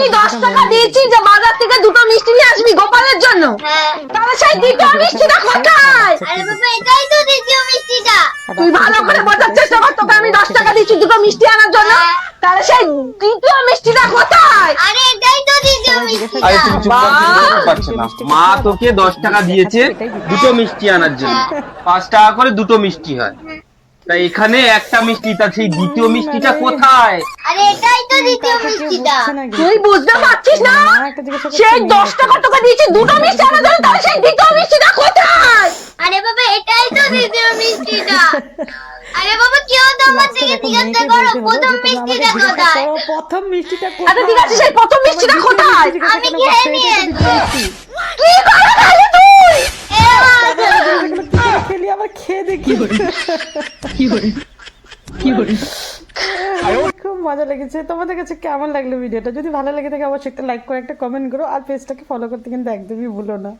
আমি 10 টাকা দিয়েছি যে বাজার থেকে দুটো মিষ্টি নিয়ে আসবি গোপালের জন্য। তাহলে সেই দ্বিতীয় মিষ্টিটা কোথায়? আরে বাবা এটাই তো দ্বিতীয় মিষ্টিটা। তুই ভালো করে বোঝার চেষ্টা কর, তোকে আমি 10 টাকা দিয়েছি দুটো মিষ্টি আনার জন্য, তাহলে সেই দ্বিতীয় মিষ্টিটা কোথায়? আরে এটাই তো দ্বিতীয় মিষ্টিটা। আরে তুমি চুপ করে বলতে পারছো না। মা তোকে 10 টাকা দিয়েছে দুটো মিষ্টি আনার জন্য। 5 টাকা করে দুটো মিষ্টি হয়, তাই এখানে একটা মিষ্টি, তা সেই দ্বিতীয় মিষ্টিটা কোথায়? আরে এটাই তো দ্বিতীয় মিষ্টিটা। তুই বুঝতে পারছিস না? সেই 10 টাকা তোকে দিয়েছি দুটো মিষ্টি আনার জন্য, তাহলে সেই দ্বিতীয় মিষ্টিটা কোথায়? আরে বাবা এটাই তো দ্বিতীয় মিষ্টিটা। আরে বাবা কেউ তো আমার থেকে জিজ্ঞাসা করো প্রথম মিষ্টিটা কোথায়? প্রথম মিষ্টিটা আচ্ছা ঠিক আছে, সেই প্রথম মিষ্টিটা কোথায়? আমি খেয়ে নিয়েছি। কি করে খালি তুই? এ মা, খেলি আবার খেয়ে দেখি খুব মজা লেগেছে। তোমাদের কাছে কেমন লাগলো ভিডিওটা? যদি ভালো লেগে থাকে অবশ্যই একটা লাইক করে একটা কমেন্ট করো, আর পেজটাকে ফলো করতে কিন্তু একদমই ভুলো না।